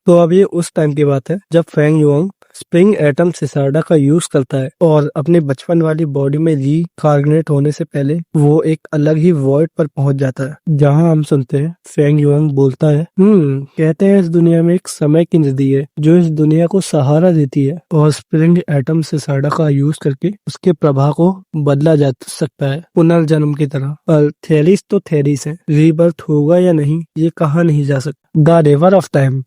तो अब ये उस टाइम की बात है जब फेंग युआंग स्प्रिंग एटम सिसाडा का यूज करता है और अपने बचपन वाली बॉडी में रीकार्गनेट होने से पहले वो एक अलग ही वॉइड पर पहुंच जाता है, जहां हम सुनते हैं फेंग युआंग बोलता है, कहते हैं इस दुनिया में एक समय की नदी है जो इस दुनिया को सहारा देती है और स्प्रिंग एटम सिसाडा का यूज करके उसके प्रभाव को बदला जा सकता है पुनर्जन्म की तरह। पर थेरीज तो थेरीज है, रीबर्थ होगा या नहीं ये कहा नहीं जा सकता। द रिवर ऑफ टाइम,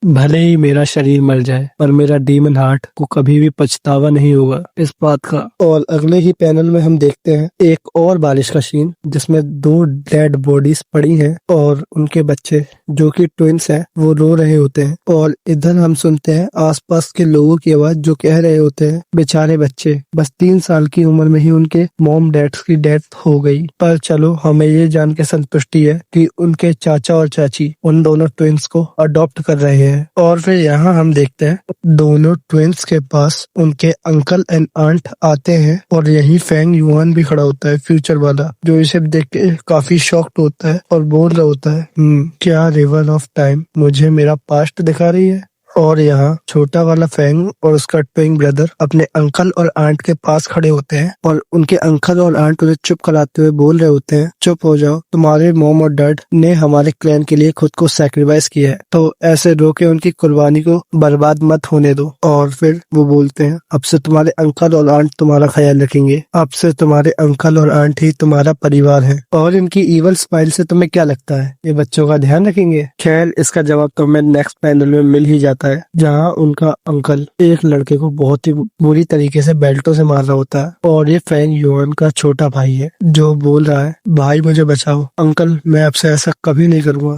भले ही मेरा शरीर मर जाए पर मेरा डीमन हार्ट को कभी भी पछतावा नहीं होगा इस बात का। और अगले ही पैनल में हम देखते हैं एक और बारिश का सीन जिसमें 2 डेड बॉडीज पड़ी हैं और उनके बच्चे जो कि ट्विंस हैं वो रो रहे होते हैं। और इधर हम सुनते हैं आसपास के लोगों की आवाज जो कह रहे होते हैं बेचारे बच्चे, बस 3 साल की उम्र में ही उनके मॉम डैड की डेथ हो गई। पर चलो हमें ये जान के संतुष्टि है कि उनके चाचा और चाची उन दोनों ट्विंस को अडॉप्ट कर रहे हैं। और फिर यहाँ हम देखते हैं दोनों ट्विंस के पास उनके अंकल एंड आंट आते हैं और यही फेंग युआन भी खड़ा होता है, फ्यूचर वाला, जो इसे देख के काफी शॉक्ड होता है और बोल रहा होता है, क्या रिवर ऑफ टाइम मुझे मेरा पास्ट दिखा रही है। और यहाँ छोटा वाला फेंग और उसका ट्विन ब्रदर अपने अंकल और आंट के पास खड़े होते हैं और उनके अंकल और आंट उन्हें चुप कराते हुए बोल रहे होते हैं, चुप हो जाओ, तुम्हारे मॉम और डैड ने हमारे क्लैन के लिए खुद को सैक्रिफाइस किया है, तो ऐसे रो के उनकी कुर्बानी को बर्बाद मत होने दो। और फिर वो बोलते हैं, अब से तुम्हारे अंकल और आंट तुम्हारा ख्याल रखेंगे, अब से तुम्हारे अंकल और आंट ही तुम्हारा परिवार है। और इनकी इवल स्माइल से तुम्हें क्या लगता है ये बच्चों का ध्यान रखेंगे? खैर इसका जवाब तो हमें नेक्स्ट पैनल में मिल ही जाता है, जहां उनका अंकल एक लड़के को बहुत ही बुरी तरीके से बेल्टों से मार रहा होता है और ये फेंग युआन का छोटा भाई है जो बोल रहा है, भाई मुझे बचाओ, अंकल मैं आपसे ऐसा कभी नहीं करूंगा,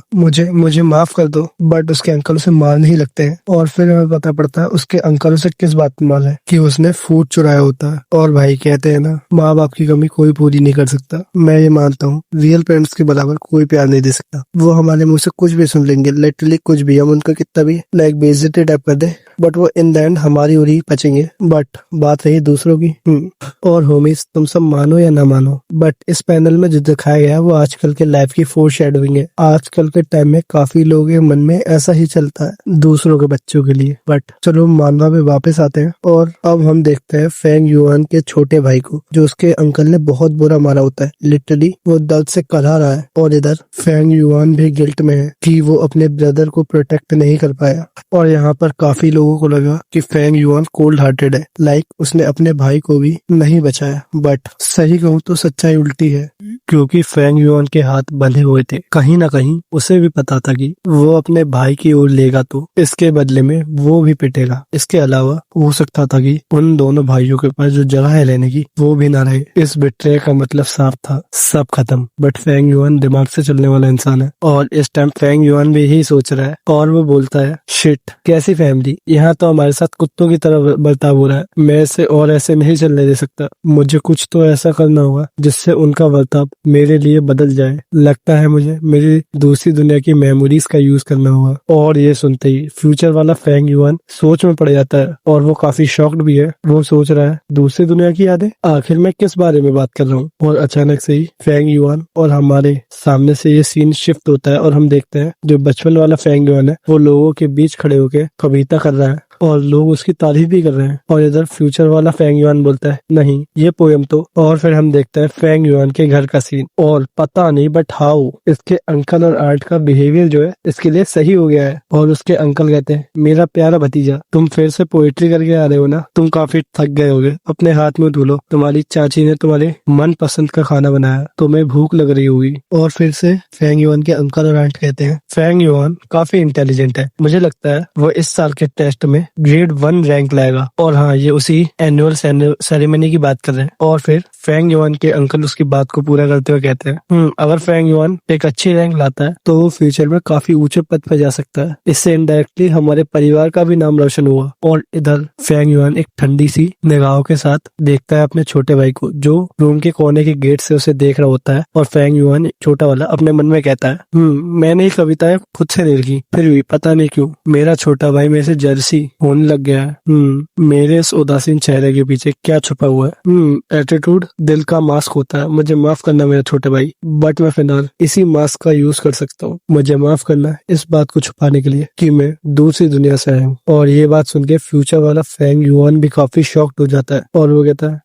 मुझे माफ कर दो। बट उसके अंकल उसे मारने ही लगते हैं और फिर हमें पता पड़ता है उसके अंकल उसे किस बात में मार है कि उसने फूड चुराया होता है। और भाई कहते हैं ना, माँ बाप की कमी कोई पूरी नहीं कर सकता। मैं ये मानता हूँ रियल पेरेंट्स के बराबर कोई प्यार नहीं दे सकता। वो हमारे मुंह से कुछ भी सुन लेंगे, लिटरली कुछ भी, हम उनका कितना भी लाइक बेइज्जती टाइप कर दे बट वो इन द एंड हमारी ओर ही बचेंगे। बट बात रही दूसरों की, और होमीज तुम सब मानो या ना मानो, बट इस पैनल में जो दिखाया गया है वो आजकल के लाइफ की फोरशैडोइंग है। आजकल के टाइम में काफी लोगों के मन में ऐसा ही चलता है दूसरों के बच्चों के लिए। बट चलो मानवा पे वापस आते हैं और अब हम देखते हैं फेंग युआन के छोटे भाई को जो उसके अंकल ने बहुत बुरा मारा होता है, लिटरली वो दर्द से कराह रहा है। और इधर फेंग युआन भी गिल्ट में है कि वो अपने ब्रदर को प्रोटेक्ट नहीं कर पाया। और यहाँ पर काफी लोगों को लगा कि फेंग युआन कोल्ड हार्टेड है, लाइक उसने अपने भाई को भी नहीं बचाया। बट सही कहूँ तो सच्चाई उल्टी है, क्योंकि फेंग युआन के हाथ बंधे हुए थे। कहीं ना कहीं उसे भी पता था कि वो अपने भाई की ओर लेगा तो इसके बदले में वो भी पिटेगा। इसके अलावा हो सकता था कि उन दोनों भाइयों के पास जो जगह है रहने की वो भी ना रहे। इस बिट्रे का मतलब साफ था, सब खत्म। बट फेंग युआन दिमाग से चलने वाला इंसान है और इस टाइम फेंग युआन भी यही सोच रहा है और वो बोलता है, शिट कैसी फैमिली, यहाँ तो हमारे साथ कुत्तों की तरह बर्ताव हो रहा है, मैं इसे और ऐसे नहीं चलने दे सकता। मुझे कुछ तो ऐसा करना होगा जिससे उनका बर्ताव मेरे लिए बदल जाए। लगता है मुझे मेरी दूसरी दुनिया की मेमोरीज का यूज करना होगा। और ये सुनते ही फ्यूचर वाला फेंग युआन सोच में पड़ जाता है और वो काफी शॉक्ड भी है। वो सोच रहा है दूसरी दुनिया की यादें, आखिर मैं किस बारे में बात कर रहा हूँ। और अचानक से ही फेंग युआन और हमारे सामने से ये सीन शिफ्ट होता है और हम देखते हैं जो बचपन वाला फेंग युआन है वो लोगों के बीच खड़े होकर कविता कर रहा है और लोग उसकी तारीफ भी कर रहे हैं। और इधर फ्यूचर वाला फेंग युआन बोलता है, नहीं ये पोयम तो। और फिर हम देखते हैं फेंग युआन के घर का सीन और पता नहीं बट हाउ इसके अंकल और आंट का बिहेवियर जो है इसके लिए सही हो गया है। और उसके अंकल कहते हैं, मेरा प्यारा भतीजा तुम फिर से पोएट्री करके आ रहे हो ना, तुम काफी थक गए होगे, अपने हाथ में धो लो, तुम्हारी चाची ने तुम्हारे मन पसंद का खाना बनाया, तुम्हें भूख लग रही होगी। और फिर से फेंग युआन के अंकल और आंट कहते हैं, फेंग युआन काफी इंटेलिजेंट है, मुझे लगता है वो इस साल के टेस्ट में ग्रेड 1 रैंक लाएगा। और हाँ ये उसी एनुअल सेरेमनी की बात कर रहे हैं। और फिर फेंग युआन के अंकल उसकी बात को पूरा करते हुए कहते हैं, अगर फेंग युआन एक अच्छी रैंक लाता है तो वो फ्यूचर में काफी ऊंचे पद पे जा सकता है, इससे इनडायरेक्टली हमारे परिवार का भी नाम रोशन हुआ। और इधर फेंग युआन एक ठंडी सी निगाहों के साथ देखता है अपने छोटे भाई को जो रूम के कोने के गेट से उसे देख रहा होता है। और फेंग युआन छोटा वाला अपने मन में कहता है, मैंने ये कविताएं खुद से नहीं लिखी, फिर भी पता नहीं क्यों मेरा छोटा भाई मेरे से जर्सी होने लग गया है। मेरे इस उदासीन चेहरे के पीछे क्या छुपा हुआ है? एटीट्यूड दिल का मास्क होता है। मुझे माफ करना मेरे छोटे भाई, बट मैं फिलहाल इसी मास्क का यूज कर सकता हूँ। मुझे माफ करना इस बात को छुपाने के लिए कि मैं दूसरी दुनिया से आया हूँ। और ये बात सुन के फ्यूचर वाला फेंग युआन भी काफी शॉक्ड हो जाता है और वो कहता है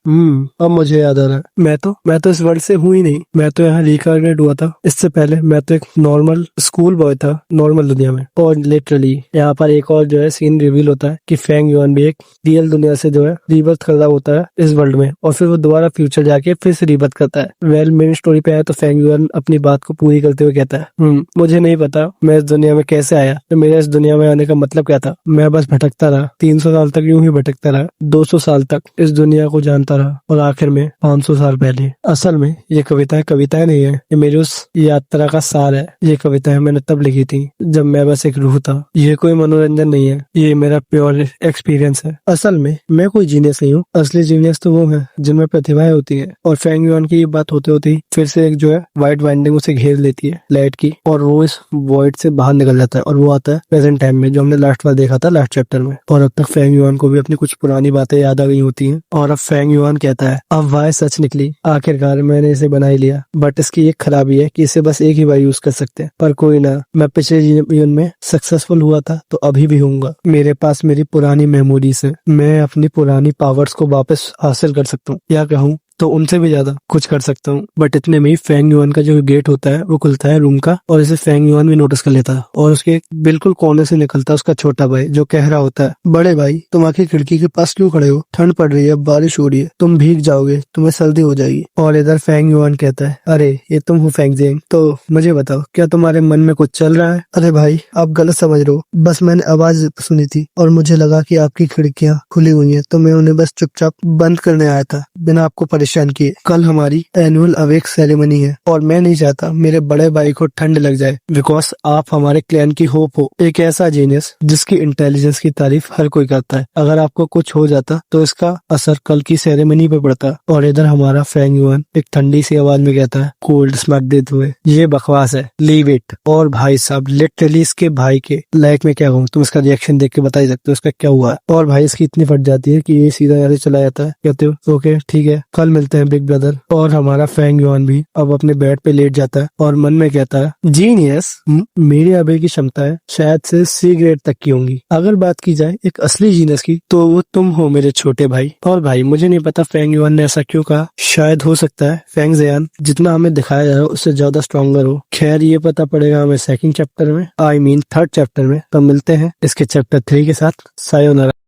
अब मुझे याद आ रहा है, मैं तो इस वर्ल्ड से हूँ ही नहीं। मैं तो यहाँ रिकार्नेट हुआ था। इससे पहले मैं तो एक नॉर्मल स्कूल बॉय था नॉर्मल दुनिया में। और लिटरली यहाँ पर एक और जो है सीन रिवील होता है कि फेंग युआन भी एक रियल दुनिया से जो है रीबर्थ कर रहा होता है इस वर्ल्ड में, और फिर वो दोबारा फ्यूचर जाके फिर से रीबर्थ करता है। वेल मेन स्टोरी पे आया तो फेंग युआन अपनी बात को पूरी करते हुए कहता है मुझे नहीं पता मैं इस दुनिया में कैसे आया, तो मेरे इस दुनिया में आने का मतलब क्या था। मैं बस भटकता रहा, 300 साल तक यूं ही भटकता रहा, 200 साल तक इस दुनिया को जानता रहा, और आखिर में 500 साल पहले। असल में ये कविताएं नहीं है, ये मेरी उस यात्रा का सार है। ये कविताएं मैंने तब लिखी थी जब मैं बस एक रूह था। ये कोई मनोरंजन नहीं है, ये मेरा प्योर एक्सपीरियंस है। असल में मैं कोई जीनियस नहीं हूँ, असली जीनियस तो वो है जिनमें प्रतिभाएं होती है। और फेंग युआन की ये बात होते होती फिर से एक जो है व्हाइट वाइंडिंग उसे घेर लेती है लाइट की, और वो इस वॉइड से बाहर निकल जाता है और वो आता है प्रेजेंट टाइम में, जो हमने लास्ट बार देखा था लास्ट चैप्टर में। और अब तक फेंग युआन को भी अपनी कुछ पुरानी बातें याद आ गई होती हैं। और अब फेंग युआन कहता है अब वाह सच निकली, आखिरकार मैंने इसे बना ही लिया। बट इसकी एक खराबी है कि इसे बस एक ही बार यूज कर सकते हैं, पर कोई ना, मैं पिछले जीवन में सक्सेसफुल हुआ था तो अभी भी होऊंगा। मेरे पास मेरी पुरानी मेमोरीज है, मैं अपनी पुरानी पावर्स को वापस हासिल कर सकता हूँ, या कहूँ तो उनसे भी ज्यादा कुछ कर सकता हूँ। बट इतने में ही फेंग युआन का जो गेट होता है वो खुलता है रूम का, और इसे फेंग युआन भी नोटिस कर लेता है। और उसके बिल्कुल कोने से निकलता है उसका छोटा भाई, जो कह रहा होता है बड़े भाई तुम आखिर खिड़की के पास क्यों खड़े हो, ठंड पड़ रही है, बारिश हो रही है, तुम भीग जाओगे, तुम्हें सर्दी हो जाएगी। और इधर फेंग युआन कहता है अरे ये तुम हो फेंग जियांग, तो मुझे बताओ क्या तुम्हारे मन में कुछ चल रहा है। अरे भाई आप गलत समझ रहे हो, बस मैंने आवाज सुनी थी और मुझे लगा कि आपकी खिड़कियां खुली हुई हैं, तो मैं उन्हें बस चुपचाप बंद करने आया था बिना आपको परेशान किए। कल हमारी एनुअल अवेक सेरेमनी है और मैं नहीं चाहता मेरे बड़े भाई को ठंड लग जाए, बिकॉज आप हमारे क्लैन की होप हो, एक ऐसा जीनियस जिसकी इंटेलिजेंस की तारीफ हर कोई करता है। अगर आपको कुछ हो जाता तो इसका असर कल की सेरेमनी पे पड़ता। और इधर हमारा फेंग युआन एक ठंडी सी आवाज में कहता है कोल्ड स्मैक देते हुए, ये बकवास है, लीव इट। और भाई साहब लिटरली इसके भाई के लाइक में क्या कहूँ, तुम इसका रिएक्शन देख के बता ही सकते हो इसका क्या हुआ है। और भाई इसकी इतनी फट जाती है कि ये सीधा यहाँ से चला जाता है। कहते हो ओके ठीक है, कल मिलते हैं बिग ब्रदर। और हमारा फेंग युआन भी अब अपने बेड पे लेट जाता है और मन में कहता है जीनियस, मेरी अभी की क्षमताएं शायद से सी ग्रेड तक की होंगी। अगर बात की जाए एक असली जीनियस की तो वो तुम हो मेरे छोटे भाई। और भाई मुझे नहीं पता फेंग युआन ने ऐसा क्यों कहा, शायद हो सकता है फेंग जियान जितना हमें दिखाया जा रहा है उससे ज्यादा स्ट्रॉन्गर हो। खैर ये पता पड़ेगा हमें सेकंड चैप्टर में, आई मीन थर्ड चैप्टर में। तो मिलते हैं इसके चैप्टर 3 के साथ। सायोनारा।